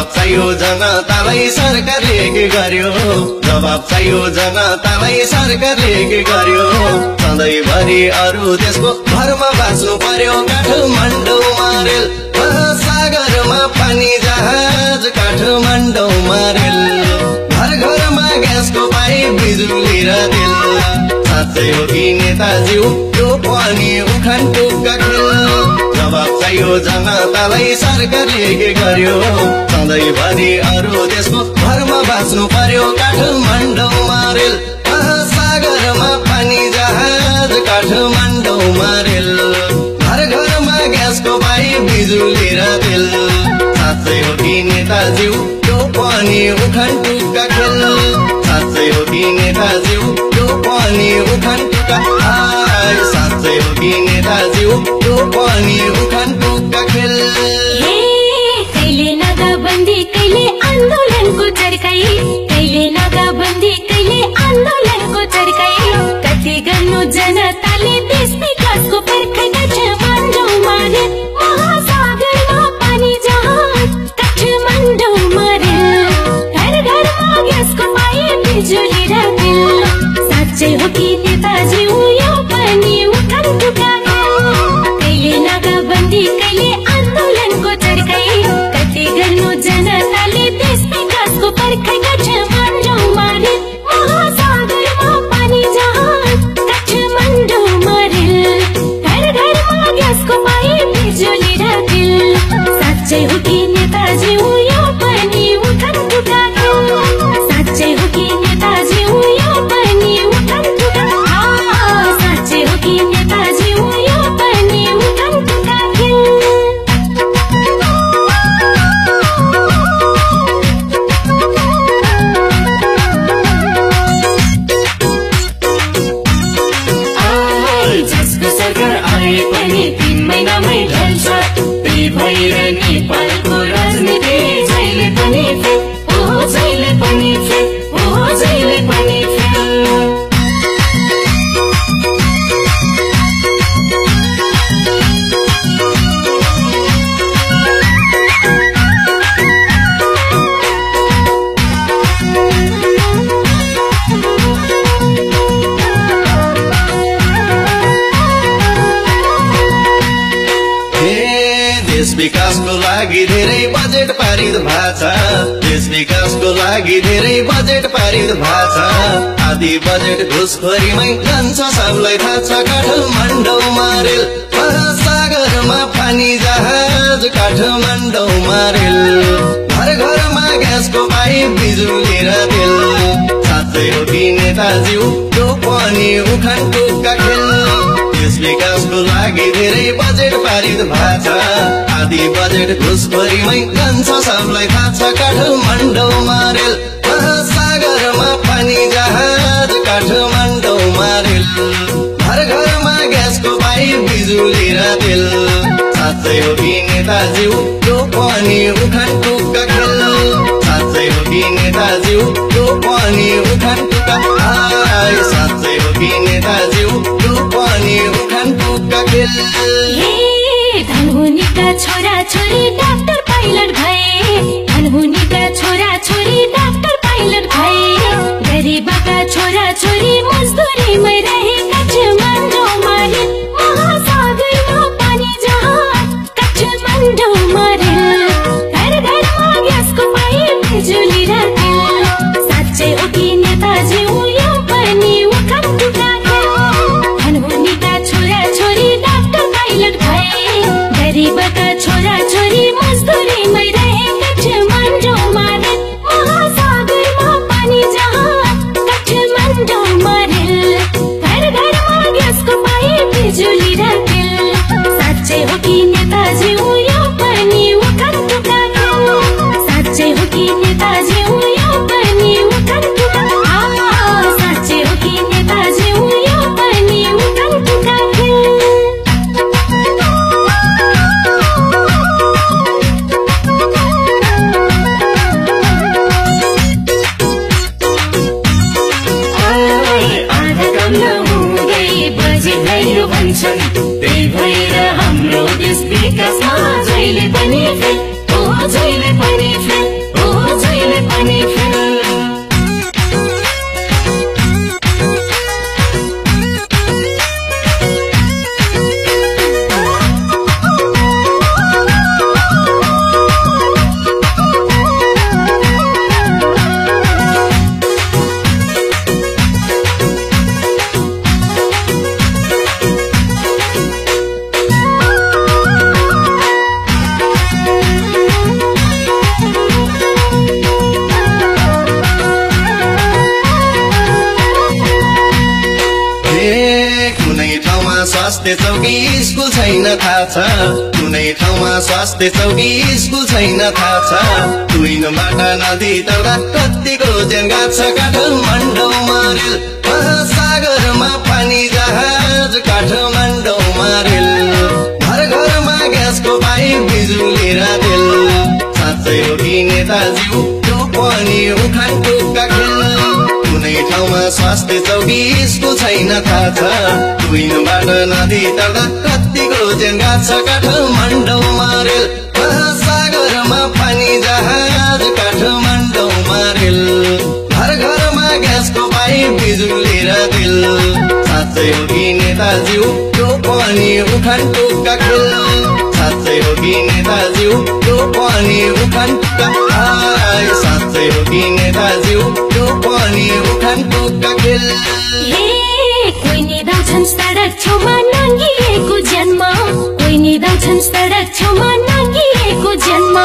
चाहियो जनतालाई सरकारले के गर्यो जवाब चाहियो जनतालाई सरकारले के गर्यो सधैँभरि अरू देशको भरमा बाँच्नु पर्यो काठमाडौँमा रेल सागरमा पानी जहाज काठमाडौँमा रेल घर घरमा ग्यासको पाइप बिजुली र तेल साँच्चै हो कि नेताज्यू यो पनि उखान टुक्का खेल जवाब चाहियो जनतालाई सरकारले के गर्यो सधैँभरि अरू देशको भरमा बाँच्नु पर्यो काठमाडौँमा रेल सागरमा पानी जहाज काठमाडौँमा रेल घर घरमा ग्यासको पाइप बिजुली र तेल साँच्चै हो कि नेताज्यू यो पनि उखान टुक्का खेल साँच्चै हो कि नेताज्यू यो पनि उखान टुक्का साँच्चै हो कि नेताज्यू यो पनि उखान टुक्का खेल कहिले नाकाबन्दी कहिले आन्दोलनको चर्काई कहिले नाकाबन्दी कहिले आन्दोलनको चर्काई कति गर्नु जनताले देश विकासको पर्खाइ काठमाडौँमा रेल महासागरमा पानी जहाज काठमाडौँमा रेल घर घरमा ग्यासको पाइप बिजुली र तेल साँच्चै हो कि नेताजी यो पनि उखान टुक्का कहिले नाकाबन्दी कहिले आन्दोलनको चर्काई कति गर्नु जनताले देश विकासको पर्खाइ काठमाडौँमा रेल महासागरमा पानी जहाज काठमाडौँमा रेल घर घरमा ग्यासको पाइप बिजुली र तेल साँच्चै हो कि नेताजी यो पनि उखान टुक्का साँच्चै हो कि नेताजी यो पनि उखान टुक्का साँच्चै हो कि नेताजी यो पनि उखान टुक्का जसको सरकार आए पनि 3 महिनामै ढल्छ त्यही भएर नेपालको राजनीति जहिले पनि फेल ओहो जहिले पनि फेल ओहो जहिले पनि फेल देश विकासको लागि धेरै बजेट पारित भएको छ देश विकासको लागि धेरै बजेट पारित भएको छ आधी बजेट घुसखोरीमै जान्छ सबलाई थाहा छ काठमाडौँमा रेल सागरमा पानी जहाज काठमाडौँमा रेल घर घरमा ग्यासको पाइप बिजुली र तेल साँच्चै हो कि नेताज्यू यो पनि उखान टुक्का खेल देश विकासको लागि धेरै बजेट पारित भएको छ आधी बजेट घुसखोरीमै जान्छ सबलाई थाहा छ काठमाडौँमा रेल सागरमा पानी जहाज काठमाडौँमा रेल घर घरमा ग्यासको पाइप बिजुली र तेल साँच्चै हो कि नेताज्यू यो पनि उखान टुक्का खेल साँच्चै हो कि नेताज्यू यो पनि उखान टुक्का साँच्चै हो कि नेताज्यू यो पनि उखान टुक्का खेल धनहुनीका छोरा छोरी डाक्टर पाइलट भए धनहुनीका छोरा छोरी डाक्टर पाइलट भए गरिबका छोरा छोरी मजदुरीमै रहे काठमाडौँमा रेल महासागरमा पानी जहाज काठमाडौँमा रेल घर घरमा ग्यासको पाइप बिजुली र तेल साँच्चै हो कि नेताजी यो पनि उखान टुक्का धनहुनीका छोरा छोरी डाक्टर पाइलट भए गरिबका छोरा छोरी मजदुरीमै रहे काठमाडौँमा रेल महासागरमा पानी जहाज काठमाडौँमा रेल घर घरमा ग्यासको पाइप बिजुली र तेल साँच्चै हो कि नेताजी यो पनि उखान टुक्का साँच्चै हो कि नेताजी यो पनि उखान टुक्का साँच्चै हो कि नेताजी यो पनि उखान टुक्का भन्छन् त्यही भएर हाम्रो देश विकासमा जहिले पनि फेल ओहो जहिले पनि फेल स्वास्थ्य चौकी स्कुल छैन थाहा छ कुनै ठाउँमा स्वास्थ्य चौकी स्कुल छैन थाहा छ तुइनबाट नदी तर्दा कतिको ज्यान गाछ काठमाडौँमा रेल महासागरमा पानी जहाज काठमाडौँमा रेल घर घरमा ग्यासको पाइप बिजुली र तेल साँच्चै हो कि नेताज्यू त्यो पनि उखान टुक्का खेल कुनै ठाउँमा स्वास्थ्य चौकी स्कुल छैन थाहा छ तुइनबाट नदी तर्दा कतिको ज्यान गाछ काठमाडौँमा रेल महासागरमा पानी जहाज काठमाडौँमा रेल घर घरमा ग्यासको पाइप बिजुली र तेल साँच्चै हो कि नेताज्यू त्यो पनि उखान टुक्का खेल साँच्चै हो कि नेताज्यू त्यो पनि उखान टुक्का साँच्चै हो कि नेताज्यू त्यो पनि उखान टुक्का खेल कोही निदाउँछन् सडक छेउमा नाङ्गिएको जन्म कोही निदाउँछन् सडक छेउमा नाङ्गिएको जन्म